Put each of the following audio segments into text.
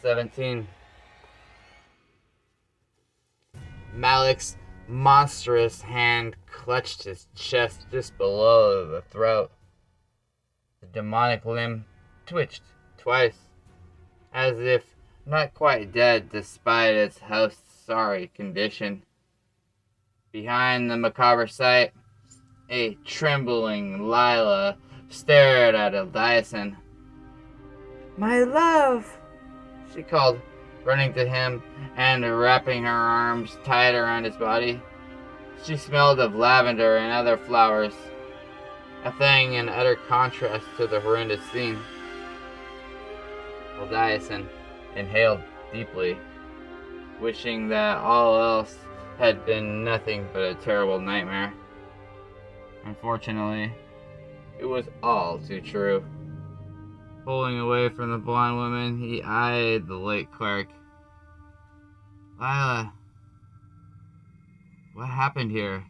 17. Malik's monstrous hand clutched his chest just below the throat. The demonic limb twitched twice, as if not quite dead despite its host's sorry condition. Behind the macabre sight, a trembling Lila stared at Eliason. "My love!" she called, running to him and wrapping her arms tight around his body. She smelled of lavender and other flowers, a thing in utter contrast to the horrendous scene. Eliason inhaled deeply, wishing that all else had been nothing but a terrible nightmare. Unfortunately, it was all too true. Pulling away from the blonde woman, he eyed the late cleric. "Lila, what happened here?"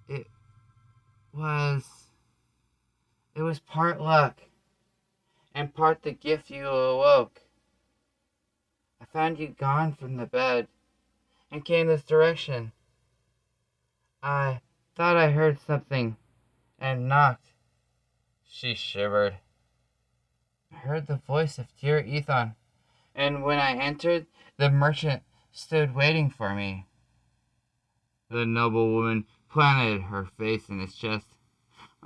It was part luck, and part the gift you awoke. I found you gone from the bed, and came this direction. I thought I heard something, and knocked." She shivered. "I heard the voice of dear Ethan, and when I entered, the merchant stood waiting for me." The noble woman planted her face in his chest.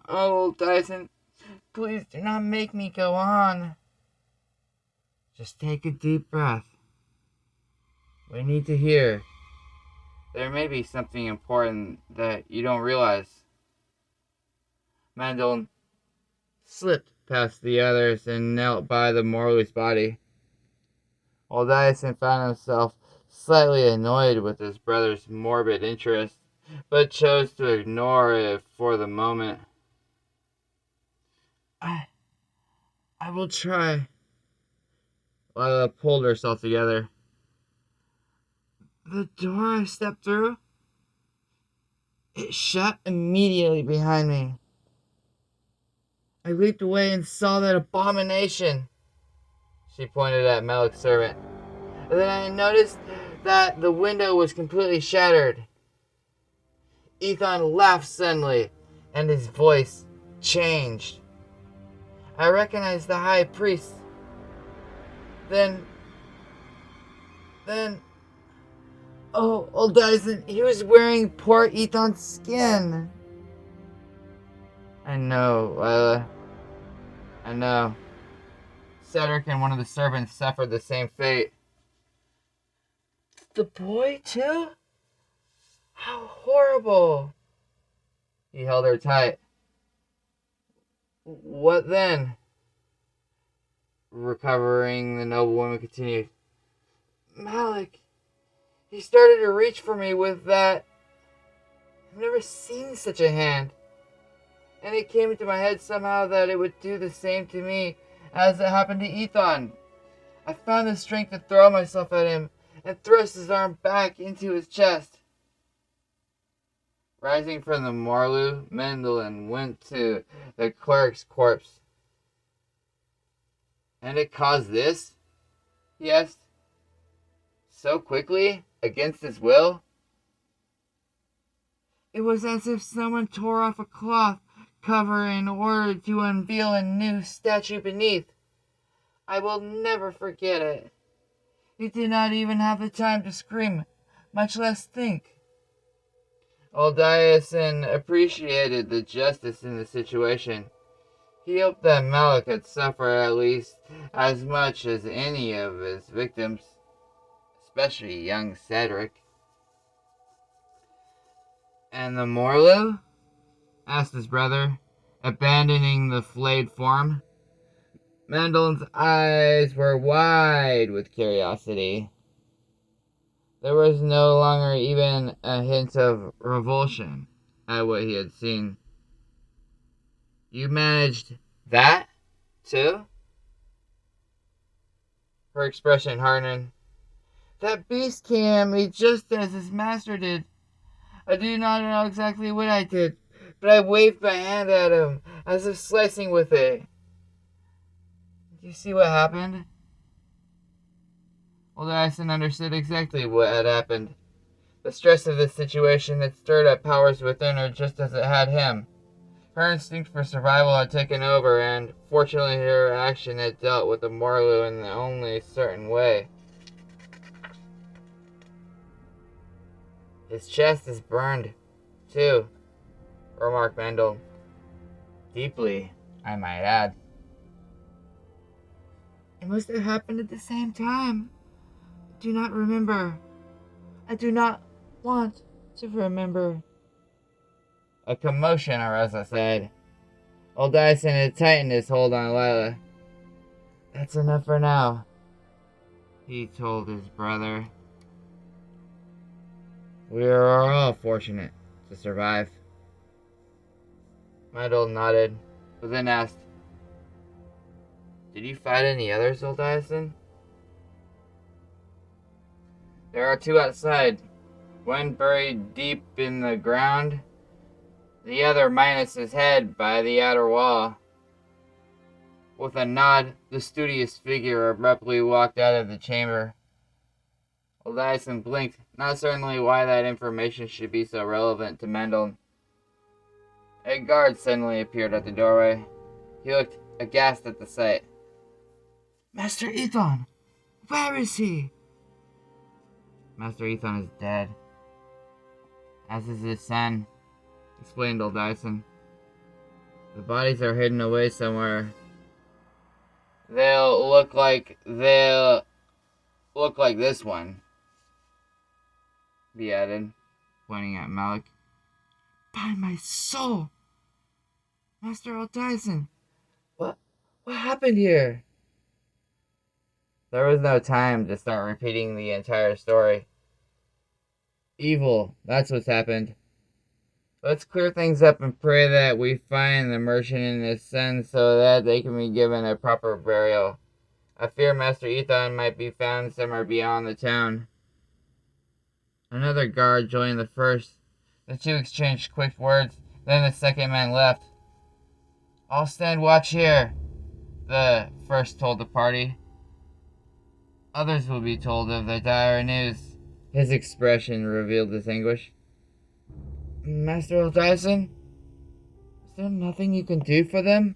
"Oh, Dyson, please do not make me go on." "Just take a deep breath. We need to hear. There may be something important that you don't realize." Mandel slipped past the others and knelt by the Morley's body. While Dyson found himself slightly annoyed with his brother's morbid interest, but chose to ignore it for the moment. I will try." Lila pulled herself together. "The door I stepped through, it shut immediately behind me. I leaped away and saw that abomination." She pointed at Malik's servant. "And then I noticed that the window was completely shattered." Ethan laughed suddenly, and his voice changed. "I recognized the high priest. Then, old Dyson, he was wearing poor Ethan's skin." "I know, Lila. I know. Cedric and one of the servants suffered the same fate." "The boy, too? How horrible!" He held her tight. "What then?" Recovering, the noblewoman continued. "Malik, he started to reach for me with that. I've never seen such a hand. And it came into my head somehow that it would do the same to me as it happened to Ethan. I found the strength to throw myself at him and thrust his arm back into his chest." Rising from the Morley, Mendelin went to the cleric's corpse. "And it caused this?" he asked. "So quickly, against his will?" "It was as if someone tore off a cloth cover in order to unveil a new statue beneath. I will never forget it. He did not even have the time to scream, much less think." Old Dyson appreciated the justice in the situation. He hoped that Malik had suffered at least as much as any of his victims, especially young Cedric. "And the Morley?" asked his brother, abandoning the flayed form. Mandelin's eyes were wide with curiosity. There was no longer even a hint of revulsion at what he had seen. "You managed that, too?" Her expression hardened. "That beast came at me just as his master did. I do not know exactly what I did, but I waved my hand at him as if slicing with it. You see what happened? Old Dyson understood exactly what had happened. The stress of this situation had stirred up powers within her just as it had him. Her instinct for survival had taken over, and fortunately her action had dealt with the Morlu in the only certain way. His chest is burned, too, remarked Mendel. Deeply, I might add. It must have happened at the same time. I do not remember. I do not want to remember. A commotion arose outside. Old Dyson had tightened his hold on Lila. That's enough for now, he told his brother. We are all fortunate to survive. Mendel nodded, but then asked, Did you fight any others, Old Dyson? There are two outside. One buried deep in the ground, the other minus his head by the outer wall. With a nod, the studious figure abruptly walked out of the chamber. Old Dyson blinked, not certainly why that information should be so relevant to Mendel. A guard suddenly appeared at the doorway. He looked aghast at the sight. Master Ethan! Where is he? Master Ethan is dead. As is his son, explained Old Dyson. The bodies are hidden away somewhere. They'll look like this one, he added, pointing at Malik. By my soul! Master Old Dyson, what happened here? There was no time to start repeating the entire story. Evil, that's what's happened. Let's clear things up and pray that we find the merchant and his son so that they can be given a proper burial. I fear Master Ethan might be found somewhere beyond the town. Another guard joined the first. The two exchanged quick words, then the second man left. I'll stand watch here, the first told the party. Others will be told of the dire news. His expression revealed his anguish. Master Old Dyson, is there nothing you can do for them?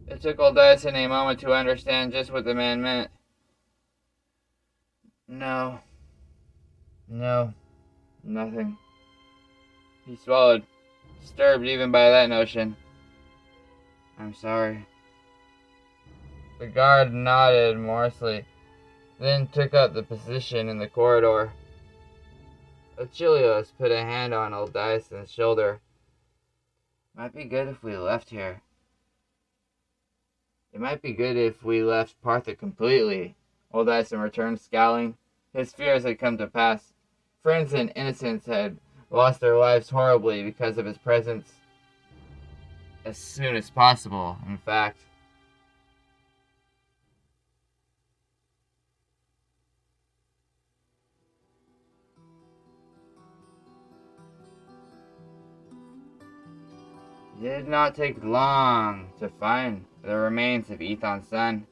It took Old Dyson a moment to understand just what the man meant. No, nothing. He swallowed, disturbed even by that notion. I'm sorry. The guard nodded morosely, then took up the position in the corridor. Achilleos put a hand on Old Dyson's shoulder. Might be good if we left here. It might be good if we left Partha completely, Old Dyson returned, scowling. His fears had come to pass. Friends and innocents had lost their lives horribly because of his presence. As soon as possible, in fact. It did not take long to find the remains of Ethan's son.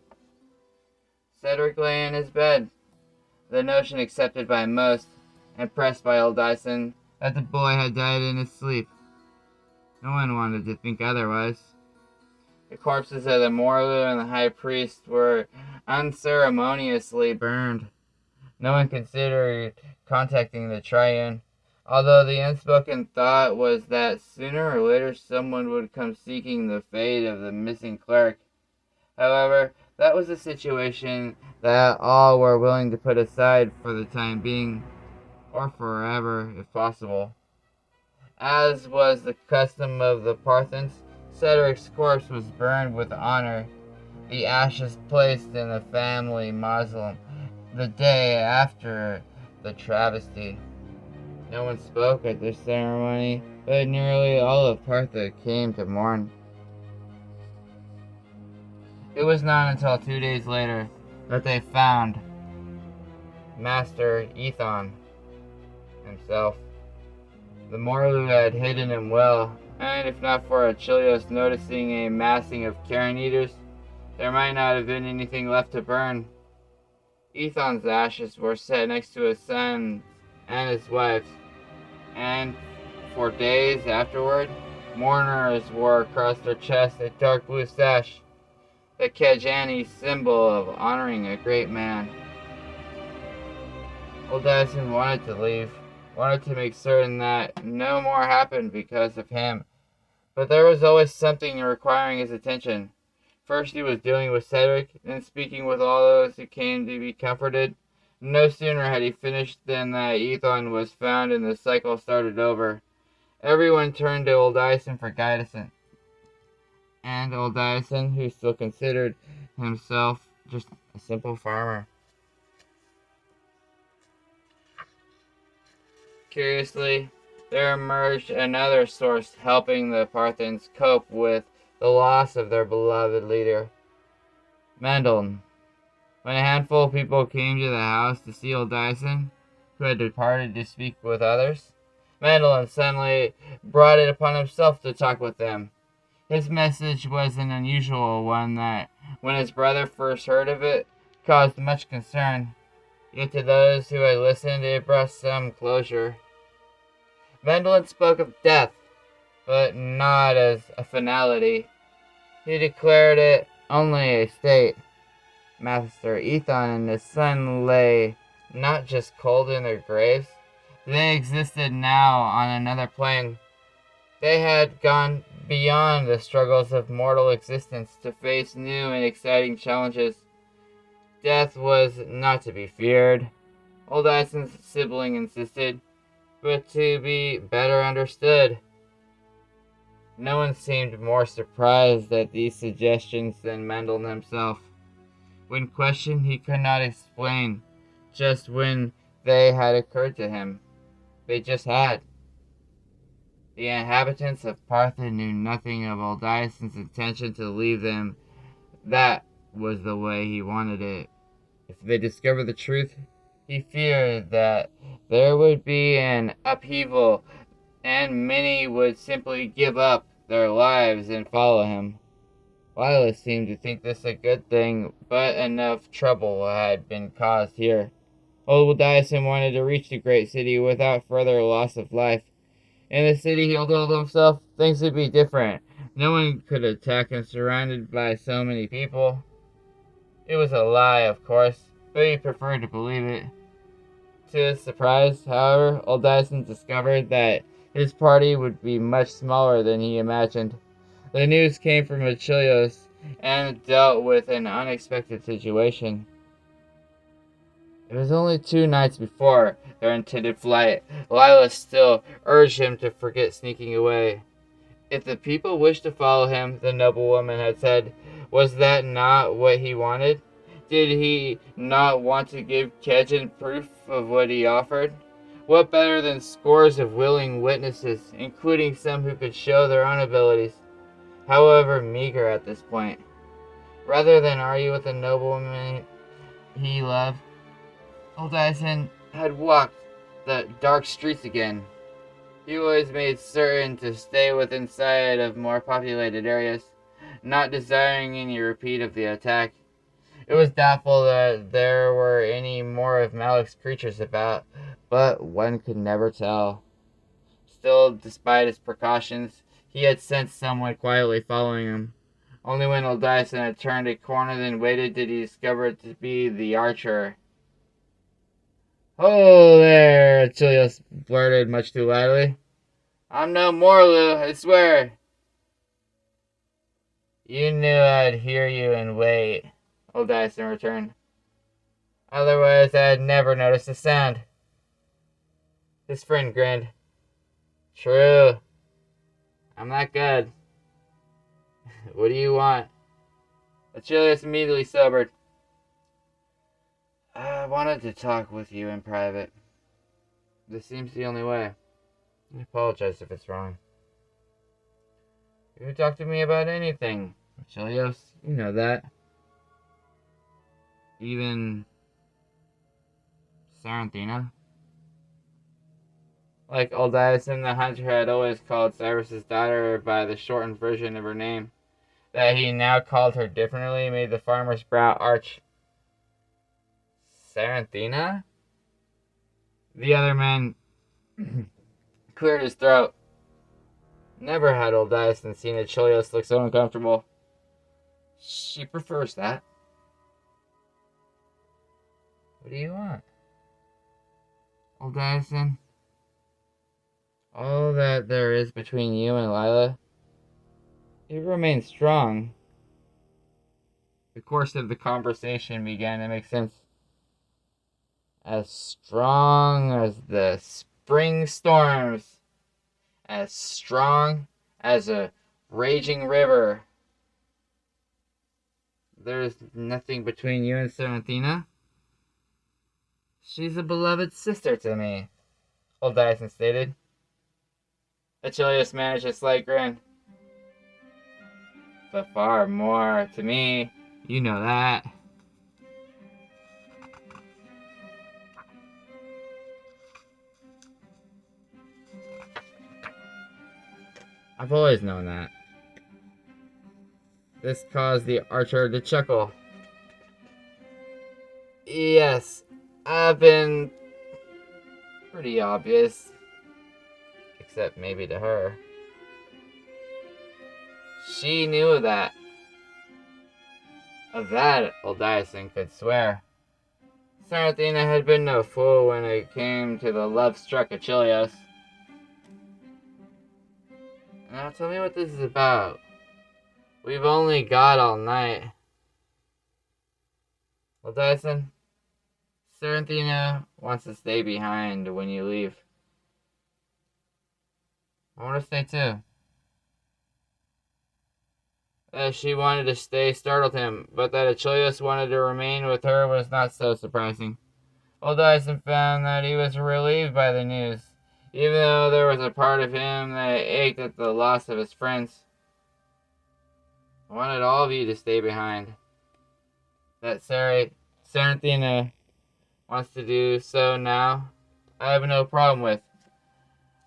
Cedric lay in his bed, the notion accepted by most, and pressed by Old Dyson, that the boy had died in his sleep. No one wanted to think otherwise. The corpses of the Morlu and the high priest were unceremoniously burned. No one considered contacting the Triune, although the unspoken thought was that sooner or later someone would come seeking the fate of the missing cleric. However, that was a situation that all were willing to put aside for the time being, or forever if possible. As was the custom of the Parthans, Cedric's corpse was burned with honor, the ashes placed in the family mausoleum the day after the travesty. No one spoke at this ceremony, but nearly all of Partha came to mourn. It was not until 2 days later that they found Master Ethan himself. The Morlu had hidden him well, and if not for Achilleos noticing a massing of carrion eaters, there might not have been anything left to burn. Ethan's ashes were set next to his son and his wife's, and for days afterward, mourners wore across their chests a dark blue sash, the Kajani symbol of honoring a great man. Old Dyson wanted to leave, wanted to make certain that no more happened because of him, but there was always something requiring his attention. First he was dealing with Cedric, then speaking with all those who came to be comforted. No sooner had he finished than that Ethan was found and the cycle started over. Everyone turned to old Dyson for guidance, and old Dyson, who still considered himself just a simple farmer. Curiously, there emerged another source helping the Parthens cope with the loss of their beloved leader, Mendel. When a handful of people came to the house to see old Dyson, who had departed to speak with others, Mendel suddenly brought it upon himself to talk with them. His message was an unusual one that, when his brother first heard of it, caused much concern. Yet to those who had listened, it brought some closure. Mendel spoke of death, but not as a finality. He declared it only a state. Master Ethan and his son lay not just cold in their graves, they existed now on another plane. They had gone beyond the struggles of mortal existence to face new and exciting challenges. Death was not to be feared, old Dyson's sibling insisted, but to be better understood. No one seemed more surprised at these suggestions than Mendel himself. When questioned, he could not explain just when they had occurred to him. They just had. The inhabitants of Partha knew nothing of old Dyson's intention to leave them. That was the way he wanted it. If they discovered the truth, he feared that there would be an upheaval and many would simply give up their lives and follow him. Lila seemed to think this a good thing, but enough trouble had been caused here. Old Dyson wanted to reach the great city without further loss of life. In the city, he told himself, things would be different. No one could attack him surrounded by so many people. It was a lie, of course, but he preferred to believe it. To his surprise, however, old Dyson discovered that his party would be much smaller than he imagined. The news came from Achilles and dealt with an unexpected situation. It was only 2 nights before their intended flight. Lila still urged him to forget sneaking away. If the people wished to follow him, the noblewoman had said, was that not what he wanted? Did he not want to give Kedjan proof of what he offered? What better than scores of willing witnesses, including some who could show their own abilities, however meager at this point? Rather than argue with the noblewoman he loved, old Dyson had walked the dark streets again. He always made certain to stay within sight of more populated areas, not desiring any repeat of the attack. It was doubtful that there were any more of Malik's creatures about, but one could never tell. Still, despite his precautions, he had sensed someone quietly following him. Only when old Dyson had turned a corner and waited did he discover it to be the archer. "Oh, there!" Achilles blurted much too loudly. "I'm no Morlu, I swear." "You knew I'd hear you and wait," old Dyson returned. "Otherwise, I'd never noticed the sound." His friend grinned. "True. I'm that good. What do you want?" Achilles immediately sobered. "I wanted to talk with you in private. This seems the only way. I apologize if it's wrong." "You can talk to me about anything, Achilles. You know that. Even Saranthina." Like Old Dyson, the hunter had always called Cyrus's daughter by the shortened version of her name. that he now called her differently made the farmer's brow arch. Saranthina? The other man cleared his throat. Never had old Dyson seen Achilles look so uncomfortable. She prefers that. What do you want? Old Dyson? All that there is between you and Lila, it remains strong. The course of the conversation began to make sense. As strong as the spring storms, as strong as a raging river. There's nothing between you and Saranthina. She's a beloved sister to me, old Dyson stated. Achilles managed a slight grin. But far more to me, you know that. I've always known that. This caused the archer to chuckle. Yes, I've been pretty obvious. Except maybe to her. She knew of that. Of that, old Dyson could swear. Saranthina had been no fool when it came to the love-struck Achilles. Now tell me what this is about. We've only got all night. Well, Dyson, Saranthina wants to stay behind when you leave. I want to stay too. That she wanted to stay startled him, but that Achilles wanted to remain with her was not so surprising. Old Dyson found that he was relieved by the news, even though there was a part of him that ached at the loss of his friends. I wanted all of you to stay behind. That Saranthina wants to do so now, I have no problem with.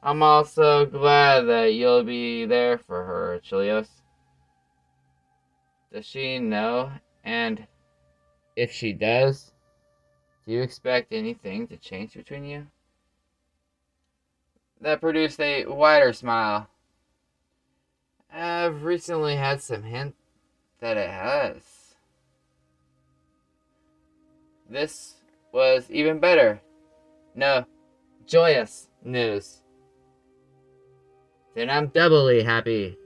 I'm also glad that you'll be there for her, Achilles. Does she know? And if she does, do you expect anything to change between you? That produced a wider smile. I've recently had some hint that it has. This was even better. No, joyous news. Then I'm doubly happy.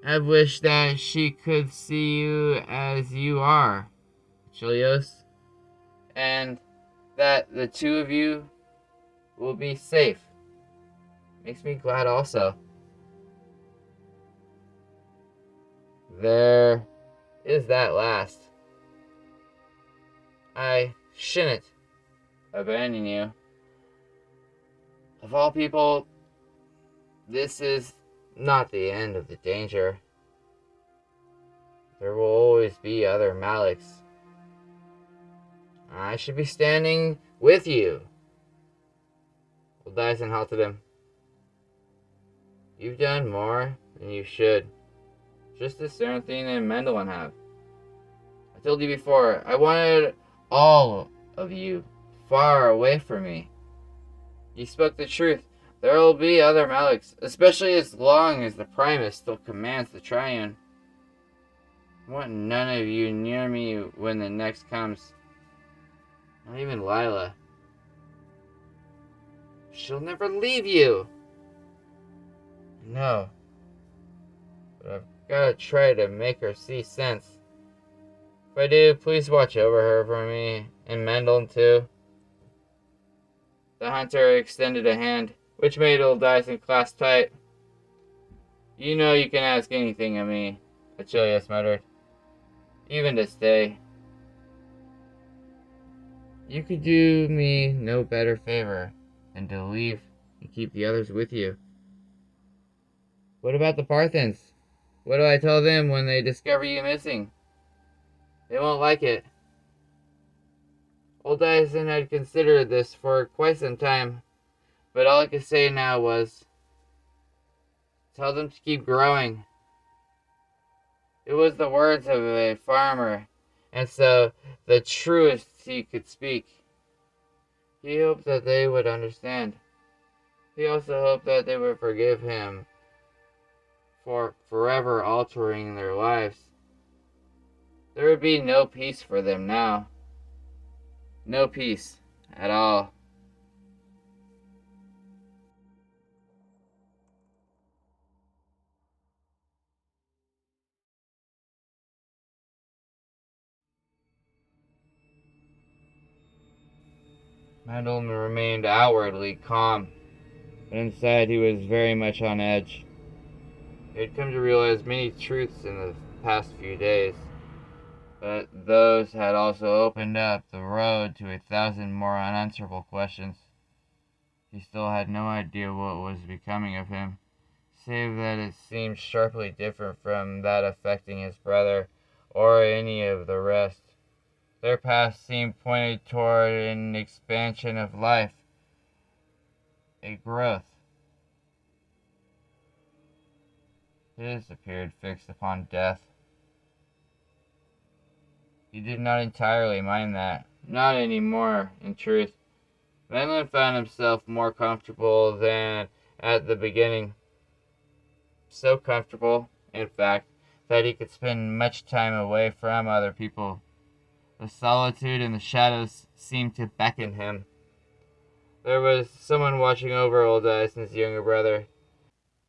I wish that she could see you as you are, Achilles, and that the two of you will be safe. Makes me glad also. There is that last. I shouldn't abandon you. Of all people, this is not the end of the danger. There will always be other Maliks. I should be standing with you. Well, Dyson halted him. You've done more than you should, just as Saranthina and Mendelin have. I told you before, I wanted all of you far away from me. You spoke the truth. There will be other Maliks, especially as long as the Primus still commands the Triune. I want none of you near me when the next comes. Not even Lila. She'll never leave you. No. But I've got to try to make her see sense. If I do, please watch over her for me, and Mendelin too. The hunter extended a hand, which made old Dyson clasp tight. You know you can ask anything of me, Achilles muttered. Even to stay. You could do me no better favor than to leave and keep the others with you. What about the Parthens? What do I tell them when they discover you missing? They won't like it. Old Dyson had considered this for quite some time, but all I could say now was, tell them to keep growing. It was the words of a farmer, and so the truest he could speak. He hoped that they would understand. He also hoped that they would forgive him for forever altering their lives. There would be no peace for them now. No peace at all. Mandel remained outwardly calm, but inside he was very much on edge. He had come to realize many truths in the past few days, but those had also opened up the road to 1,000 more unanswerable questions. He still had no idea what was becoming of him, save that it seemed sharply different from that affecting his brother or any of the rest. Their paths seemed pointed toward an expansion of life, a growth. His appeared fixed upon death. He did not entirely mind that. Not anymore, in truth. Manlin found himself more comfortable than at the beginning. So comfortable, in fact, that he could spend much time away from other people. The solitude and the shadows seemed to beckon him. There was someone watching over old Dyson's younger brother.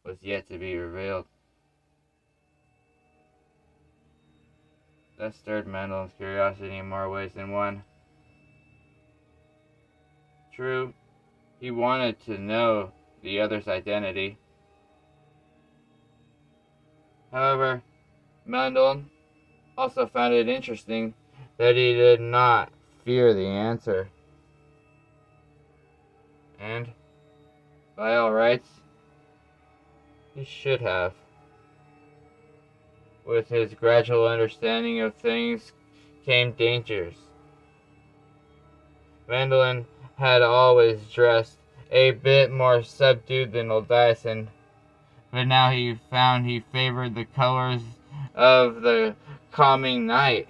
Was yet to be revealed. That stirred Mandelin's curiosity in more ways than one. True, he wanted to know the other's identity. However, Mandelin also found it interesting that he did not fear the answer. And, by all rights, he should have. With his gradual understanding of things came dangers. Mandolin had always dressed a bit more subdued than old Dyson, but now he found he favored the colors of the calming night.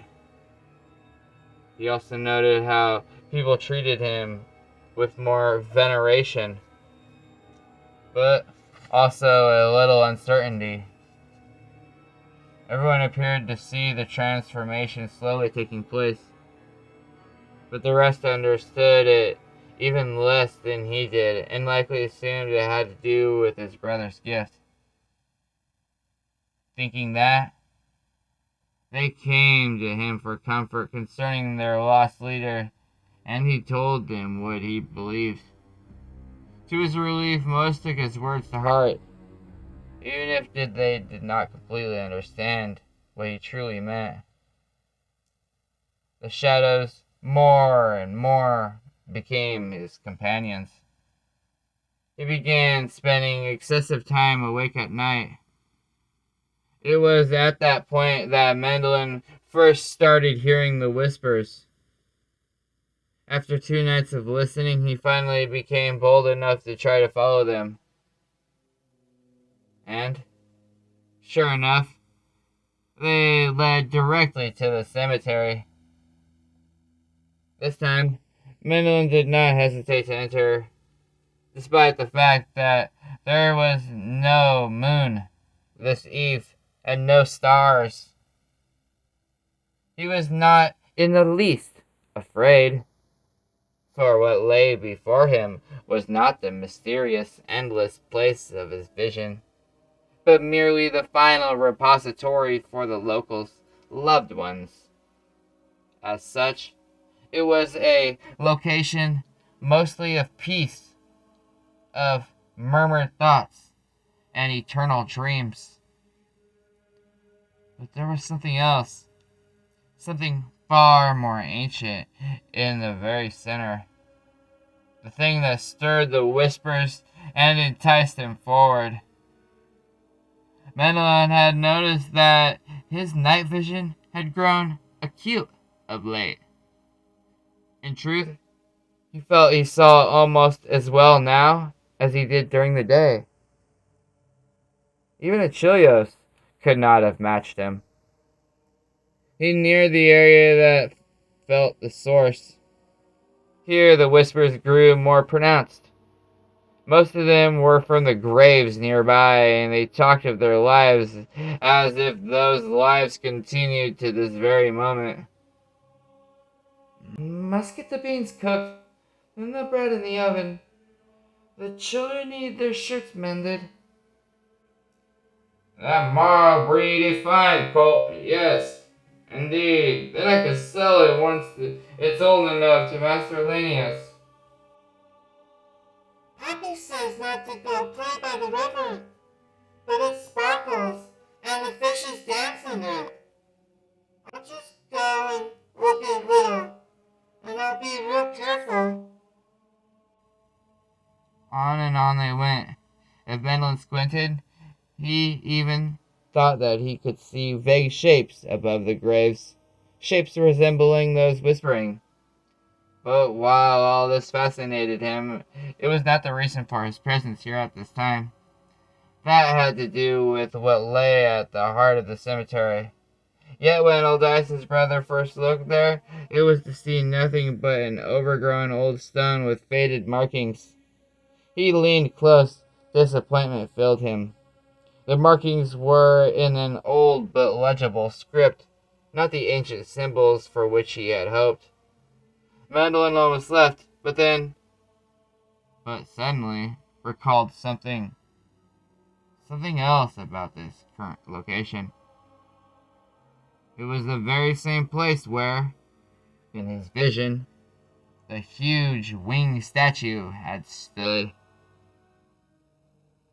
He also noted how people treated him with more veneration, but also a little uncertainty. Everyone appeared to see the transformation slowly taking place, but the rest understood it even less than he did, and likely assumed it had to do with his brother's gift. Thinking that, they came to him for comfort concerning their lost leader, and he told them what he believed. To his relief, most took his words to heart, even if they did not completely understand what he truly meant. The shadows, more and more, became his companions. He began spending excessive time awake at night. It was at that point that Mandolin first started hearing the whispers. After 2 nights of listening, he finally became bold enough to try to follow them. And, sure enough, they led directly to the cemetery. This time, Mandolin did not hesitate to enter, despite the fact that there was no moon this eve and no stars. He was not in the least afraid, for what lay before him was not the mysterious, endless place of his vision, but merely the final repository for the locals' loved ones. As such, it was a location mostly of peace, of murmured thoughts, and eternal dreams. But there was something else, something far more ancient in the very center. The thing that stirred the whispers and enticed him forward. Mandolin had noticed that his night vision had grown acute of late. In truth, he felt he saw almost as well now as he did during the day. Even Achilles could not have matched him. He neared the area that felt the source. Here the whispers grew more pronounced. Most of them were from the graves nearby, and they talked of their lives as if those lives continued to this very moment. Must get the beans cooked, and the bread in the oven. The children need their shirts mended. That Mara breed is fine, Colt. Yes, indeed. Then I could sell it once it's old enough to Master Lanius. Pappy says not to go play by the river, but it sparkles, and the fishes dance in it. I'll just go and look at little, and I'll be real careful. On and on they went. If Benlin squinted, he even thought that he could see vague shapes above the graves, shapes resembling those whispering. But while all this fascinated him, it was not the reason for his presence here at this time. That had to do with what lay at the heart of the cemetery. Yet when old Dyson's brother first looked there, it was to see nothing but an overgrown old stone with faded markings. He leaned close. Disappointment filled him. The markings were in an old but legible script, not the ancient symbols for which he had hoped. Mandolin almost left, but suddenly recalled something else about this current location. It was the very same place where, in his vision, the huge winged statue had stood.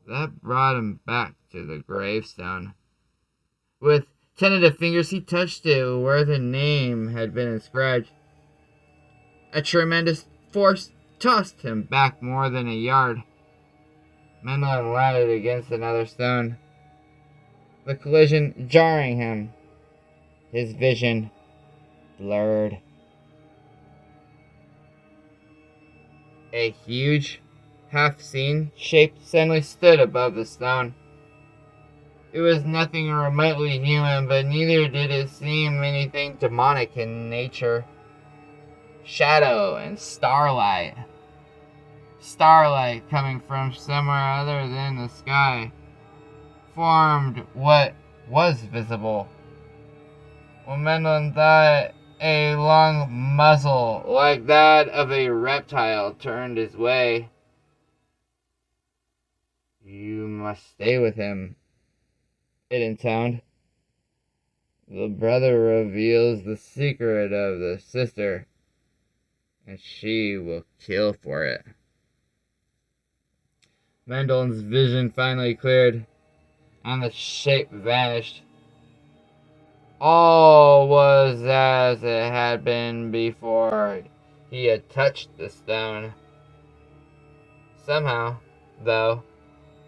That brought him back to the gravestone. With tentative fingers, he touched it where the name had been inscribed. A tremendous force tossed him back more than a yard. Mendelin landed against another stone, the collision jarring him. His vision blurred. A huge, half-seen shape suddenly stood above the stone. It was nothing remotely human, but neither did it seem anything demonic in nature. Shadow and starlight. Starlight coming from somewhere other than the sky formed what was visible. When Mendelin thought a long muzzle like that of a reptile turned his way. You must stay with him, it intoned. The brother reveals the secret of the sister, and she will kill for it. Mendelin's vision finally cleared, and the shape vanished. All was as it had been before he had touched the stone. Somehow, though,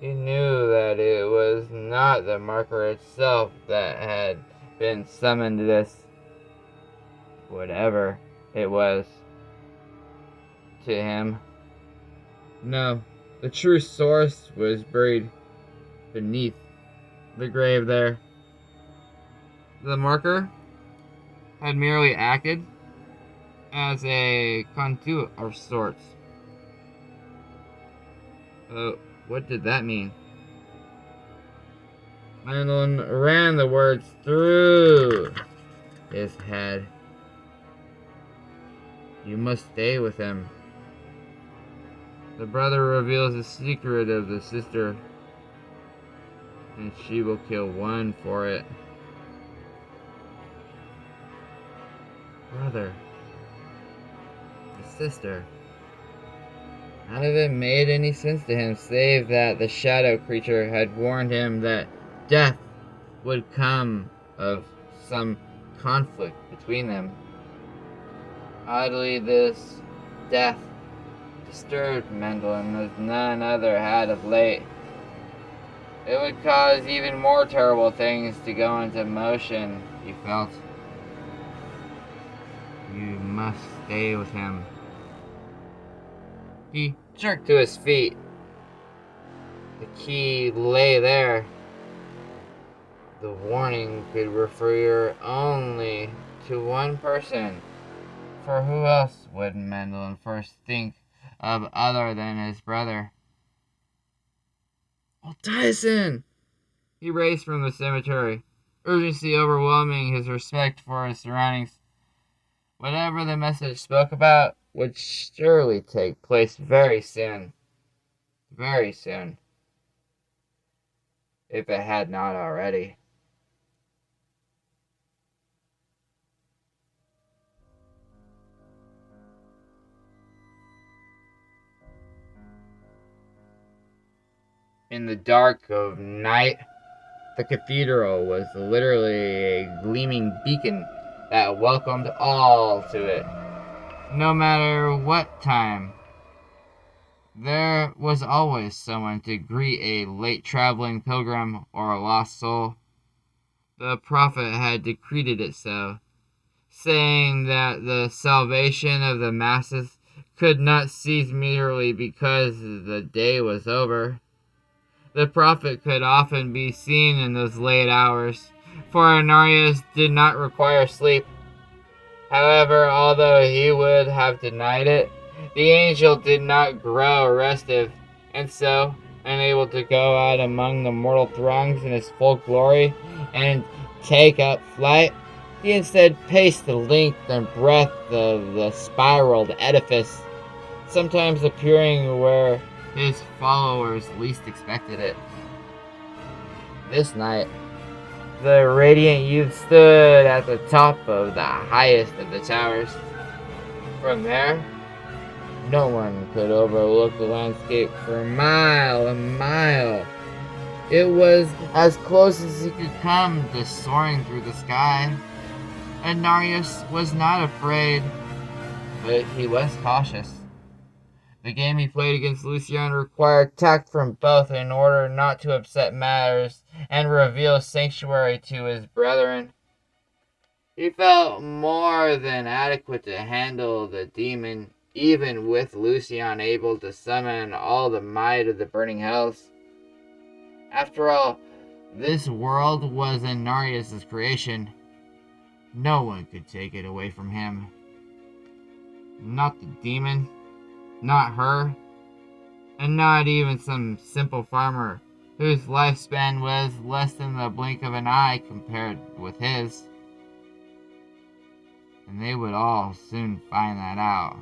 he knew that it was not the marker itself that had been summoned this, whatever it was, to him. No, the true source was buried beneath the grave there. The marker had merely acted as a conduit of sorts. What did that mean? Mandolin ran the words through his head. You must stay with him. The brother reveals the secret of the sister, and she will kill one for it. Brother. The sister. None of it made any sense to him, save that the shadow creature had warned him that death would come of some conflict between them. Oddly, this death disturbed Mendelin as none other had of late. It would cause even more terrible things to go into motion, he felt. You must stay with him. He jerked to his feet. The key lay there. the warning could refer only to one person. For who else would Mandolin first think of other than his brother? Oh, Tyson! He raced from the cemetery, urgency overwhelming his respect for his surroundings. Whatever the message spoke about would surely take place very soon. Very soon. If it had not already. In the dark of night, the cathedral was literally a gleaming beacon that welcomed all to it, no matter what time. There was always someone to greet a late traveling pilgrim or a lost soul. The prophet had decreed it so, saying that the salvation of the masses could not cease merely because the day was over. The prophet could often be seen in those late hours, for Ananias did not require sleep. However, although he would have denied it, the angel did not grow restive, and so, unable to go out among the mortal throngs in his full glory and take up flight, he instead paced the length and breadth of the spiraled edifice, sometimes appearing where his followers least expected it. This night, the radiant youth stood at the top of the highest of the towers. From there, no one could overlook the landscape for mile and mile. It was as close as he could come to soaring through the sky. And Narius was not afraid, but he was cautious. The game he played against Lucian required tact from both in order not to upset matters and reveal sanctuary to his brethren. He felt more than adequate to handle the demon, even with Lucian able to summon all the might of the burning hells. After all, this world was Ananias' creation. No one could take it away from him. Not the demon. Not her, and not even some simple farmer whose lifespan was less than the blink of an eye compared with his. And they would all soon find that out.